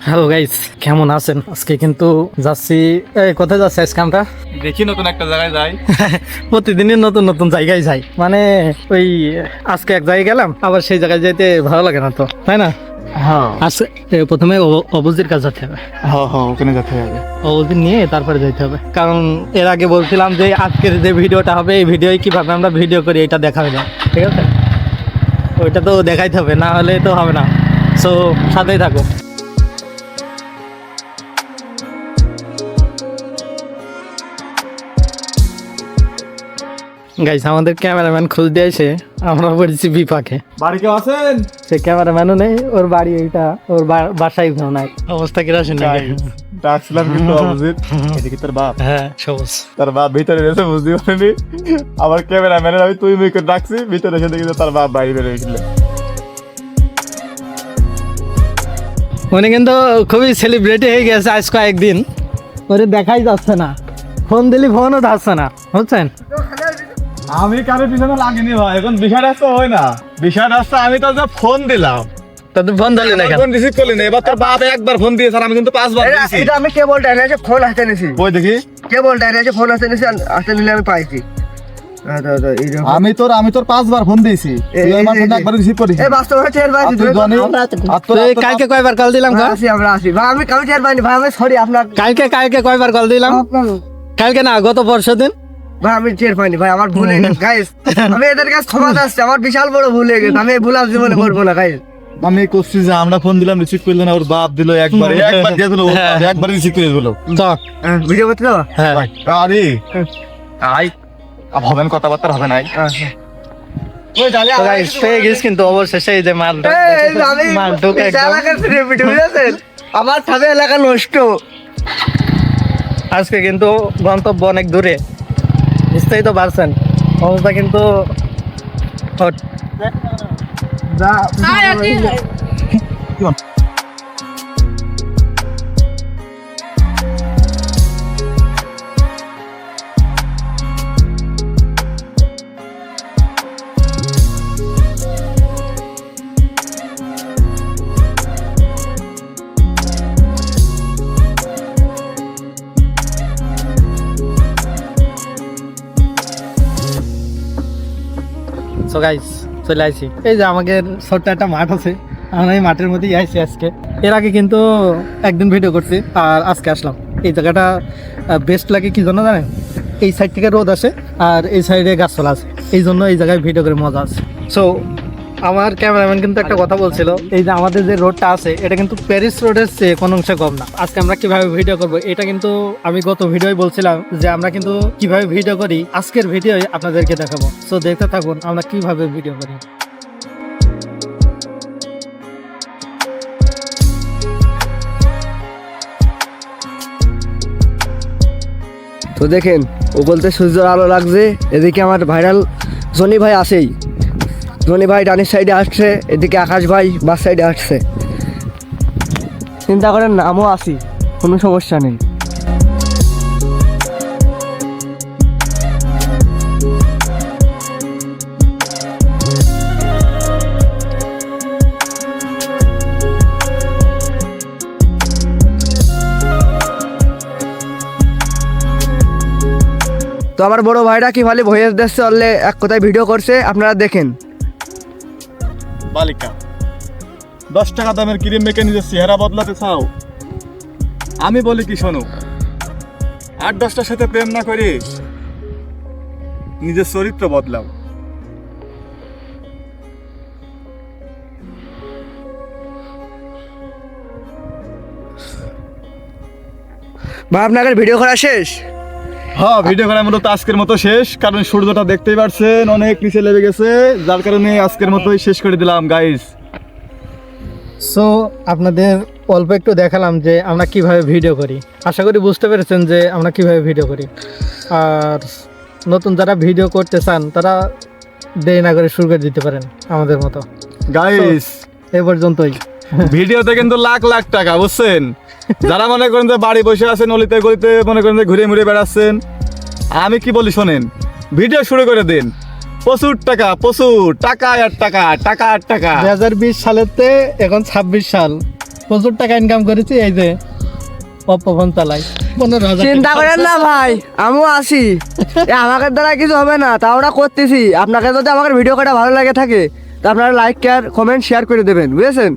Hello guys, কেমন আছেন? আজকে কিন্তু যাচ্ছি, কোথায় যাচ্ছি আজকে আমরা? দেখি নতুন একটা জায়গায় যাই। প্রতিদিনই নতুন নতুন জায়গায় যাই, মানে ওই আজকে এক জায়গায় গেলাম, আবার সেই জায়গায় যেতে ভালো লাগে না, তো তাই না? হ্যাঁ আজকে প্রথমে অবুজির কাছে যেতে হবে। হ্যাঁ হ্যাঁ, ওখানে যেতে হবে। অবুজি নিয়ে তারপরে যেতে হবে, কারণ এর আগে বলছিলাম যে আজকের যে ভিডিওটা হবে, এই ভিডিও কিভাবে আমরা ভিডিও করি এটা দেখাবে না, ঠিক আছে? ওইটা তো দেখাইতে হবে, না হলে তো হবে না। সো সাথেই থাকো। গাইস, আমাদের ক্যামেরাম্যান খোঁজ দিয়ে এসে আমরা পড়েছি বিপাকে। বাড়ি কেউ আছেন? সে ক্যামেরাম্যানও নেই, ওর বাড়ি এইটা, ওর বাসায় কেউ নাই। অবস্থা কি রাখেন? ডাকছিলাম কিন্তু অপোজিট। এদিকে তোর বাপ, হ্যাঁ সবুজ, তার বাপ ভিতরে এসে বুঝতে পারিনি। আবার ক্যামেরাম্যানের আমি তুই মুই করে ডাকছি, ভিতরে এসে দেখি যে তার বাপ বাইরে বেরিয়ে গেল। উনি কিন্তু খুবই সেলিব্রিটি হয়ে গেছে আজ কয়েকদিন, ওরে দেখাই যাচ্ছে না, ফোন দিলি ফোনও ধরছে না, বুঝছেন? আমি কারোর পিছনে লাগিনি ভাই, এখন বিষয়টা তো হয় না। বিষয়টা হচ্ছে আমি তো যা ফোন দিলাম, তাদের ফোন ধরলি না কেন? ফোন রিসিভ করলি না। এবার তোর বাপ একবার ফোন দিয়েছে, আর আমি কিন্তু 5 বার দিয়েছি। এটা আমি কেবল ডাইনে আছে, ফোন হাতে নিছি। ওই দেখি, কেবল ডাইনে আছে, ফোন হাতে নিছি, হাতে নিলে আমি পাইছি। আমি তোর 5 বার ফোন দিয়েছি, তুই আমার ফোনটা একবার রিসিভ করিস। এই বাস্তব হচ্ছে এর ভাই, কালকে কয়বার কল দিলাম? আমরা আসি ভাই, আমি টের পাইনি ভাই, আমি সরি আপনার। কালকে কয়বার কল দিলাম? কালকে না, গত পরশুদিন। ভাই আমি টের পাইনি ভাই, আমার ভুল হয়ে গেছে গাইস। আমি এদের কাছে ক্ষমা চাচ্ছি, আমার বিশাল বড় ভুল হয়ে গেছে, আমি এই ভুল আর জীবনে করবো না গাইস। আমি করছি যে আমরা ফোন দিলাম, রিসিভ করলো না, ওর বাপ দিল একবার দিয়ে দিল, একবার রিসিভ করে দিল। ভিডিও করতে দাও। হ্যাঁ আরে আই হবেন, কথাবার্তা হবে নাই। ওই জালে গাইস, পেয়ে গেছি কিন্তু অবশেষে এই যে মাল আমি মাল ঢুকে একদম। এলাকার সেলিব্রিটি বুঝেছেন, আমার সাথে এলাকা নষ্ট। আজকে কিন্তু গন্তব্য অনেক দূরে, বুঝতেই তো পারছেন, অবস্থা কিন্তু hot। সো গাইস, চলে আসি, এই যে আমাদের ছোট্ট একটা মাঠ আছে, আমরা এই মাঠের মধ্যেই আইছি আজকে। এর আগে কিন্তু একদিন ভিডিও করছি, আর আজকে আসলাম। এই জায়গাটা বেস্ট লাগে কি জন্য জানেন? এই সাইড থেকে রোদ আসে, আর এই সাইডে গাছপালা আছে, এই জন্য এই জায়গায় ভিডিও করে মজা আছে। সো আমার ক্যামেরাম্যান কিন্তু একটা কথা বলছিল, এই যে আমাদের যে রোডটা আছে, এটা কিন্তু প্যারিস রোডের চেয়ে কোনো অংশে কম না। আজকে আমরা কিভাবে ভিডিও করব, এটা কিন্তু আমি গত ভিডিওয় বলছিলাম যে আমরা কিন্তু কিভাবে ভিডিও করি, আজকের ভিডিও আপনাদেরকে দেখাবো। সো দেখতে থাকুন আমরা কিভাবে ভিডিও করি। তো দেখেন, ও বলতে সূর্যের আলো লাগছে, এদিকে আমার ভাইরাল জনি ভাই আসেই। জনি ভাই ডানের সাইডে আসছে, এদিকে আকাশ ভাই বাস সাইডে আসছে। চিন্তা করেন না, আমিও আসি, কোনো সমস্যা নেই। তো আমার বড় ভাইরা কি ভালো ভয়েস দিচ্ছে, অনলে এক কথায় ভিডিও করছে, আপনারা দেখেন। বালিকা 10 টাকা দামের ক্রিম মেখে নিজের চেহারা বদলাতে চাও? আমি বলি কি শোনো, 8-10টার সাথে প্রেম না করে নিজের চরিত্র বদলাও। ভাই আপনাদের ভিডিও করা শেষ? হ্যাঁ, ভিডিও করার মতো তো আজকের মতো শেষ, কারণ সূর্যটা দেখতেই পারছেন অনেক নিচে লেগে গেছে, যার কারণে আজকের মতোই শেষ করে দিলাম গাইস। সো আপনাদের অল্প একটু দেখালাম যে আমরা কিভাবে ভিডিও করি। আশা করি বুঝতে পেরেছেন যে আমরা কিভাবে ভিডিও করি। আর নতুন যারা ভিডিও করতে চান তারা দেরি না করে শুরু করে দিতে পারেন আমাদের মতো। গাইস এই পর্যন্তই। ভিডিওতে কিন্তু লাখ লাখ টাকা, বুঝছেন? যারা মনে করেন যে বাড়ি বসে আছেন অলিতে গলিতে, মনে করেন যে ঘুরে মুড়ে বেড়াচ্ছেন, আমি কি বলি শোনেন, ভিডিও শুরু করে দিন। প্রচুর টাকা, প্রচুর টাকা আর টাকা, টাকা আর টাকা। 2020 সালেতে এখন 26 সাল, প্রচুর টাকা ইনকাম করেছি, এই যে অপ্পো ফোন চালাই 15,000 চিন্তা করেন না ভাই, আমিও আসি। আমাদের দ্বারা কিছু হবে না, তা ওরা করতেছি। আপনাকে যদি আমাদের ভিডিও কটা ভালো লাগে থাকে তা আপনারা লাইক, কমেন্ট, শেয়ার করে দেবেন, বুঝেছেন?